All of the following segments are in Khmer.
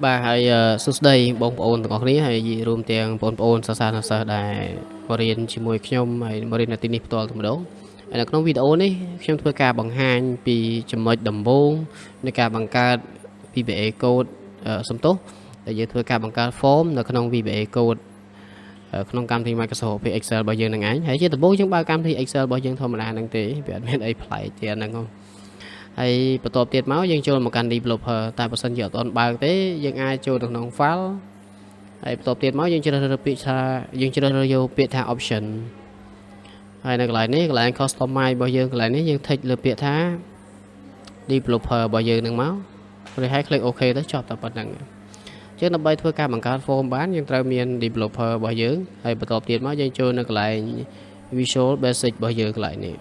Bà hãy sút đây bông ôn từngนี้ហើយរួមទាំងបងប្អូនសិស្សានុសិស្សដែលមករៀនជាមួយខ្ញុំហើយមករៀននៅទីនេះផ្ទាល់តែម្ដងហើយនៅក្នុងវីដេអូនេះខ្ញុំធ្វើការបង្ហាញពីចំណុចដំបូងនៃការបង្កើត VBA code សំទោសដែលយើងធ្វើការបង្កើត form នៅក្នុង VBA code ក្នុងកម្មវិធី Microsoft Office Excel របស់យើងនឹងឯងហើយជាដំបូងយើងបើកកម្មវិធី Excel របស់យើងធម្មតាហ្នឹងទេវាអត់មានអីប្លែកទៀតហ្នឹងហើយបន្ទាប់ទៀតមកយើងចូលមកកាន់ developer តែបើសិនជាអត់ទាន់បើកទេយើងអាចចូលទៅក្នុង file ហើយបន្ទាប់ទៀតមកយើងជ្រើសរើសពាក្យថាយើងជ្រើសរើសយកពាក្យថា option ហើយនៅកន្លែងនេះកន្លែង customize របស់យើងកន្លែងនេះយើង tick លើពាក្យថា developer របស់យើងនឹងមកrồi hãy click OK ទៅចប់តែប៉ុណ្្នឹងជាងដើម្បីធ្វើការបង្កើត form បានយើងត្រូវមាន developer របស់យើងហើយបន្ទាប់ទៀតមកយើងចូលនៅកន្លែង Visual Basic របស់យើងកន្លែងនេះ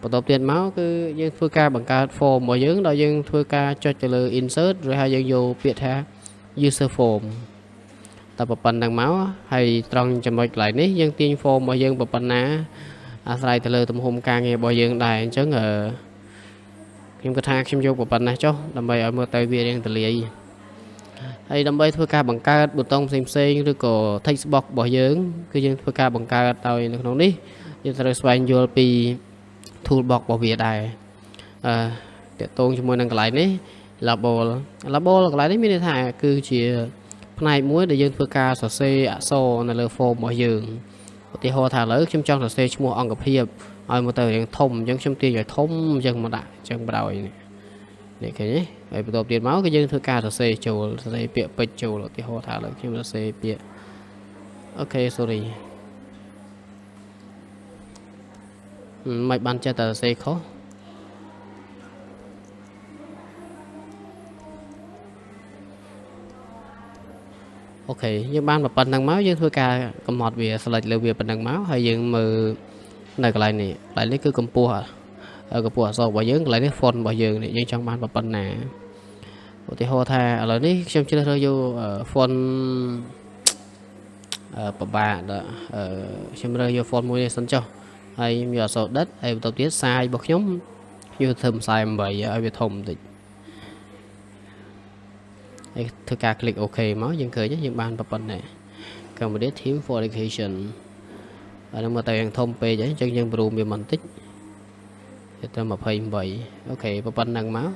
បន្ទាប់ទៀតមកគឺយើងធ្វើការបង្កើត form របស់យើងដោយយើងធ្វើការចុចទៅលើ insert rồiហើយយើងយកពាក្យថា user form តែប៉ុណ្្នឹងមកហើយត្រង់ចំណុចកន្លែងនេះយើងទាញ form របស់យើងប៉ុណ្ណាអាស្រ័យទៅលើទំហំការងាររបស់យើងដែរអញ្ចឹងខ្ញុំគិតថាខ្ញុំយកប៉ុណ្ណាចុះដើម្បីឲ្យមើលទៅវារៀងទលាយហើយដើម្បីធ្វើការបង្កើតប៊ូតុងផ្សេងៗឬក៏ text box របស់យើងគឺយើងធ្វើការបង្កើតដោយនៅក្នុងនេះយើងត្រូវស្វែងយល់ពី toolbox របស់វាដែរតកតងជាមួយនឹងកន្លែងនេះ label កន្លែងនេះមានន័យថាគឺជាផ្នែកមួយដែលយើងធ្វើការសរសេរអក្សរនៅលើ form របស់យើងឧទាហរណ៍ថាឥឡូវខ្ញុំចង់សរសេរឈ្មោះអង្គភាពឲ្យមកទៅរៀងធំអញ្ចឹងខ្ញុំទាញឲ្យធំអញ្ចឹងមកដាក់អញ្ចឹងបដ ாய் នេះឃើញទេហើយបន្ទាប់ទៀតមកគឺយើងធ្វើការសរសេរចូលសរសេរពាក្យពេចន៍ចូលឧទាហរណ៍ថាឥឡូវខ្ញុំសរសេរពាក្យអូខេ sorry មិនបានចេះតែសរសេរខុសអូខេយើងបានប៉ុណ្្នឹងមកយើងធ្វើការកំណត់វា select លើវាប៉ុណ្្នឹងមកហើយយើងមើលនៅកន្លែងនេះគឺកម្ពស់អក្សររបស់យើងកន្លែងនេះ font របស់យើងនេះយើងចង់បានប៉ុណ្ណាឧទាហរណ៍ថាឥឡូវនេះខ្ញុំជ្រើសរើសយក font ពិបាកខ្ញុំរើសយក font មួយនេះសិនចុះហើយខ្ញុំយកអក្សរដិតហើយបន្ទាប់ទៀត size របស់ខ្ញុំយកធ្វើ48ឲ្យវាធំបន្តិចហើយធ្វើការ click OK មកយើងឃើញយើងបានប៉ុណ្ណេះ Cambodia Team for Education ហើយនឹងមកទៅយ៉ាងធំពេកអញ្ចឹងយើងប្រូមវាបន្តិចទៅ28អូខេប៉ុណ្ណឹងមក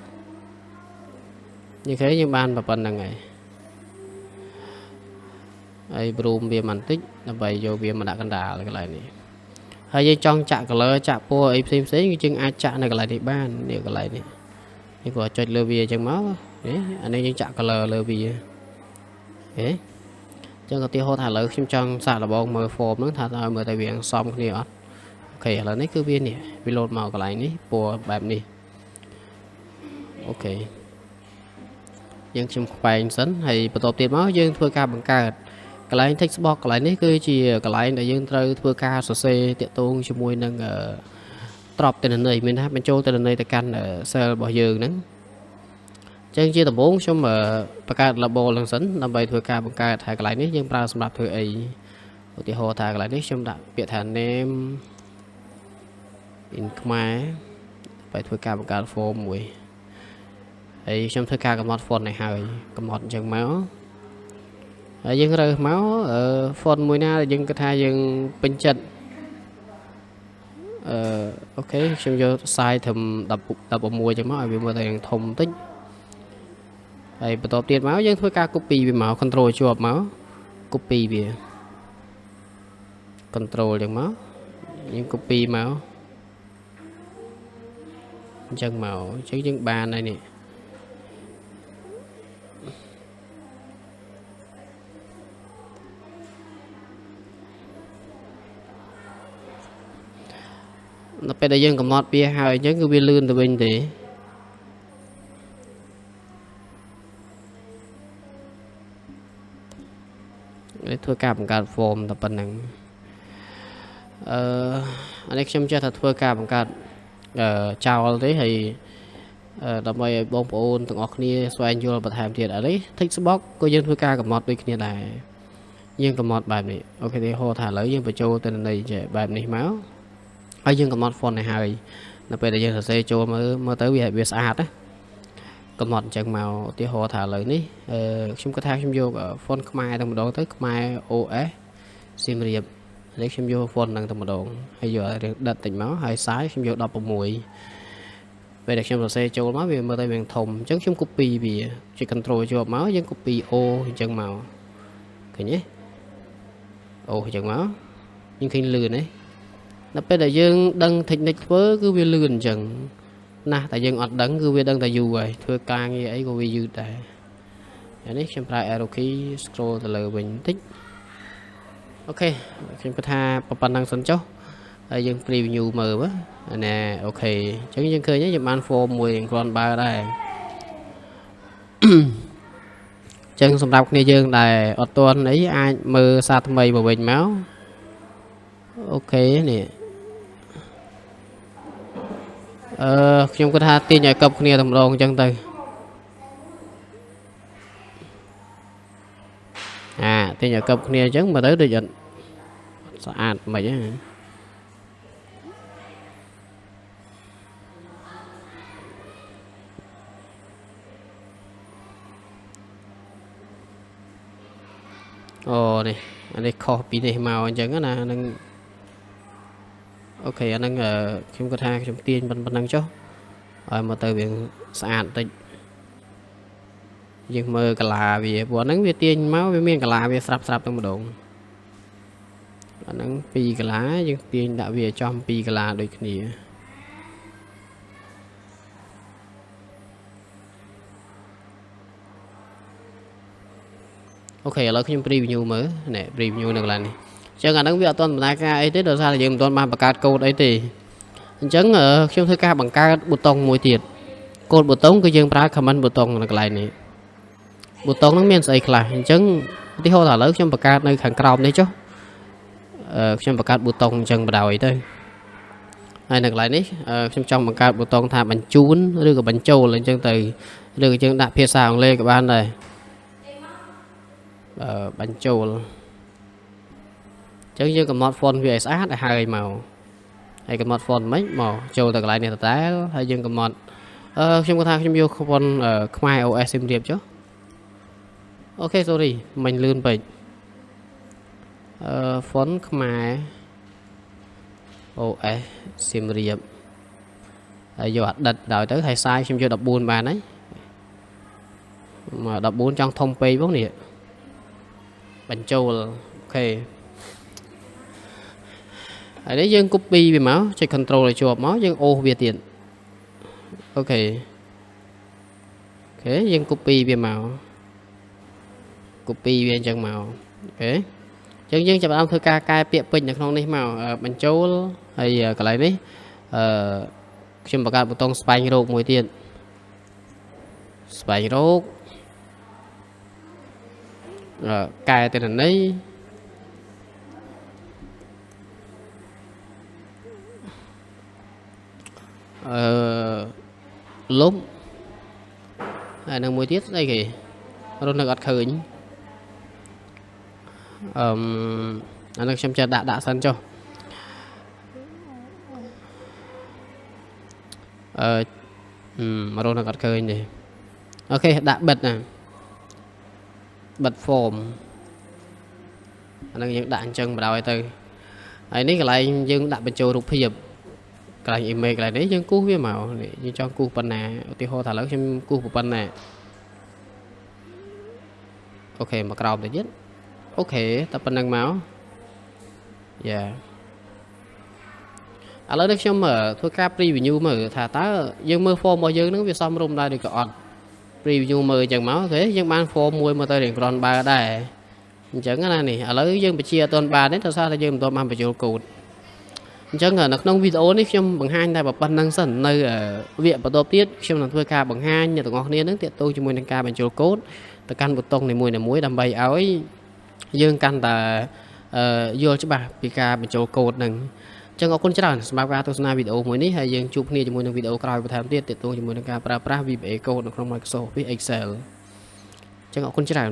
យើងឃើញយើងបានប៉ុណ្ណឹងហើយប្រូមវាបន្តិចដើម្បីយកវាមកដាក់កណ្ដាលកន្លែងនេះហើយយើងចង់ចាក់ color ចាក់ពណ៌អីផ្សេងៗគឺយើងអាចចាក់នៅកន្លែងនេះបាននេះកន្លែងនេះយើងក៏ចុចលើវាអញ្ចឹងមកនេះអានេះយើងចាក់ color លើវាហេចឹងឧទាហរណ៍ថាឥឡូវខ្ញុំចង់សាកល្បងមើល form ហ្នឹងថាតើមើលទៅវាសមគ្នាអត់អូខេឥឡូវនេះគឺវានេះវា load មកកន្លែងនេះពណ៌បែបនេះអូខេយើងខ្ញុំខ្វែងសិនហើយបន្ទាប់ទៀតមកយើងធ្វើការបង្កើតកន្លែង text box កន្លែងនេះគឺជាកន្លែងដែលយើងត្រូវធ្វើការសរសេរតាក់ទងជាមួយនឹងត្រប់ទិន្នន័យមានថាបញ្ចូលទិន្នន័យទៅកាន់ cell របស់យើងហ្នឹងចឹងជាដំបូងខ្ញុំបង្កើត label ហ្នឹងសិនដើម្បីធ្វើការបង្កើតហើយកន្លែងនេះយើងប្រើសម្រាប់ធ្វើអីឧទាហរណ៍ថាកន្លែងនេះខ្ញុំដាក់ពាក្យថា name in ខ្មែរដើម្បីធ្វើការបង្កើត form មួយហើយខ្ញុំធ្វើការកំណត់ font នេះហើយកំណត់អញ្ចឹងមកហើយយើងរើសមក font មួយណាដែលយើងគិតថាយើងពេញចិត្តអូខេខ្ញុំយក size ត្រឹម16អញ្ចឹងមកឲ្យវាមើលទៅយ៉ាងធំបន្តិចហើយបន្ទាប់ទៀតមកយើងធ្វើការ copy វាមក control ជាប់មក copy វា control អញ្ចឹងមកយើង copy មកអញ្ចឹងមកអញ្ចឹងយើងបានហើយនេះដល់ពេលដែលយើងកំណត់វាហើយអញ្ចឹងគឺវាលឿនទៅវិញទេធ្វើការបង្កើត form តែប៉ុណ្្នឹងអានេះខ្ញុំចេះថាធ្វើការបង្កើតចោលទេហើយដើម្បីឲ្យបងប្អូនទាំងអស់គ្នាស្វែងយល់បន្ថែមទៀតអានេះ text box ក៏យើងធ្វើការកំណត់ដូចគ្នាដែរយើងកំណត់បែបនេះអូខេទេហៅថាឥឡូវយើងបញ្ចូលទិន្នន័យបែបនេះមកហើយយើងកំណត់ font នេះហើយនៅពេលដែលយើងសរសេរចូលមើលទៅវាស្អាតណា កំណត់អញ្ចឹងមកឧទាហរណ៍ថាឥឡូវនេះខ្ញុំគាត់ថាខ្ញុំយក font ខ្មែរតែម្ដងទៅខ្មែរ OS សៀមរាបនេះខ្ញុំយក font ហ្នឹងតែម្ដងហើយយករឿងដិតតិចមកហើយ size ខ្ញុំយក 16 ពេលដែលខ្ញុំសរសេរចូលមកវាមើលទៅវាធំអញ្ចឹងខ្ញុំ copy វាចុច control ជាប់មកយើង copy O អញ្ចឹងមកឃើញទេ O អញ្ចឹងមកយើងឃើញលឿនទេដល់ពេលដែលយើងដឹង technique ធ្វើគឺវាលឿនអញ្ចឹងណាស់តែយើងអត់ដឹងគឺវាដឹងតែយូរហើយធ្វើការងារអីក៏វាយឺតដែរអានេះខ្ញុំប្រើ arrow key scroll ទៅលើវិញបន្តិចអូខេខ្ញុំគិតថាប៉ុណ្ណឹងសិនចុះហើយយើង preview មើលណាអូខេអញ្ចឹងយើងឃើញយើងបាន form មួយគ្រាន់បើដែរអញ្ចឹងសម្រាប់គ្នាយើងដែលអត់ទាន់អីអាចមើលសារថ្មីមកវិញមកអូខេនេះខ្ញុំគាត់ថាទាញឲ្យកប់គ្នាតម្រងអញ្ចឹងទៅទាញឲ្យកប់គ្នាអញ្ចឹងមើលទៅដូចអត់ស្អាតមិនហ៎អូនេះអានេះខុសពីនេះមកអញ្ចឹងណានឹងអូខេអាហ្នឹងខ្ញុំគាត់ថាខ្ញុំទាញប៉ុណ្ណឹងចុះឲ្យមកទៅវាស្អាតតិចយើងមើលកាឡាវាព្រោះហ្នឹងវាទាញមកវាមានកាឡាវាស្រាប់ទៅម្ដងអាហ្នឹង2កាឡាយើងទាញដាក់វាចំ2កាឡាដូចគ្នាអូខេឥឡូវខ្ញុំ preview មើលនេះ preview នៅកន្លែងនេះអញ្ចឹងអាហ្នឹងវាអត់ទាន់ដំណើរការអីទេដោយសារតែយើងមិនទាន់បានបង្កើតកូដអីទេអញ្ចឹងខ្ញុំធ្វើការបង្កើតប៊ូតុងមួយទៀតកូដប៊ូតុងគឺយើងប្រើ comment ប៊ូតុងនៅកន្លែងនេះប៊ូតុងហ្នឹងមានស្អីខ្លះអញ្ចឹងឧទាហរណ៍ថាឥឡូវខ្ញុំបង្កើតនៅខាងក្រោមនេះចុះខ្ញុំបង្កើតប៊ូតុងអញ្ចឹងបដ ாய் ទៅហើយនៅកន្លែងនេះខ្ញុំចង់បង្កើតប៊ូតុងថាបញ្ជូនឬក៏បញ្ចូលអញ្ចឹងទៅឬក៏យើងដាក់ភាសាអង់គ្លេសក៏បានដែរបញ្ចូលអញ្ចឹងយើងកំណត់ font វាឲ្យស្អាតឲ្យហើយមកហើយកំណត់ font មិនមកចូលទៅកន្លែងនេះតតែហើយយើងកំណត់ខ្ញុំគាត់ថាខ្ញុំយក font ខ្មែរ OS សៀមរាបចុះអូខេ sorry មិនលឿនពេកfont ខ្មែរ OS សៀមរាបហើយយកអាដិតដល់ទៅហើយ size ខ្ញុំយក 14 បានហើយមក14ចង់ធំពេកបងនេះបញ្ចូលអូខេហើយនេះយើង copy វាមកចុច control ឲ្យជាប់មកយើងអូសវាទៀតអូខេយើង copy វាមក copy វាអញ្ចឹងមកអូខេអញ្ចឹងយើងចាប់ផ្ដើមធ្វើការកែពាក្យពេចន៍នៅក្នុងនេះមកបញ្ចូលហើយកន្លែងនេះខ្ញុំបង្កើតប៊ូតុងស្វែងរកមួយទៀតស្វែងរកកែទិន្នន័យលុបហើយនឹងមួយទៀតស្អីគេរត់នឹកអត់ឃើញអានេះខ្ញុំចេះដាក់សិនចុះមករត់នឹកអត់ឃើញទេអូខេដាក់បិទណាបិទ form អានឹងយើងដាក់អញ្ចឹងបដ ாய் ទៅហើយនេះកន្លែងយើងដាក់បញ្ចូលរូបភាពកន្លែង image កន្លែងនេះយើងគូសវាមកនេះយើងចង់គូសប៉ុណ្ណាឧទាហរណ៍ថាឥឡូវខ្ញុំគូសប៉ុណ្ណាអូខេមកក្រោមទៅទៀតអូខេតែប៉ុណ្្នឹងមកយ៉ាឥឡូវនេះខ្ញុំធ្វើការ preview មើលថាតើយើងមើល form របស់យើងនឹងវាសមរម្យដែរឬក៏អត់ preview មើលអញ្ចឹងមកអូខេយើងបាន form មួយមកទៅរៀងគ្រាន់បើដែរអញ្ចឹងណានេះឥឡូវយើងបញ្ជាអត់ទាន់បានទេដោយសារតែយើងមិនទាន់បានបញ្ចូលកូដអញ្ចឹងនៅក្នុងវីដេអូនេះខ្ញុំបង្ហាញតែប៉ុណ្្នឹងសិននៅវគ្គបន្ទាប់ទៀតខ្ញុំនឹងធ្វើការបង្ហាញអ្នកទាំងអស់គ្នានឹងទាក់ទងជាមួយនឹងការបញ្ចូលកូដទៅកាន់ប៊ូតុងនីមួយៗដើម្បីឲ្យយើងកាន់តែយល់ច្បាស់ពីការបញ្ចូលកូដនឹងអញ្ចឹងអរគុណច្រើនសម្រាប់ការទស្សនាវីដេអូមួយនេះហើយយើងជួបគ្នាជាមួយនឹងវីដេអូក្រោយបន្ថែមទៀតទាក់ទងជាមួយនឹងការប្រើប្រាស់ VBA Code នៅក្នុង Microsoft Office Excel អញ្ចឹងអរគុណច្រើន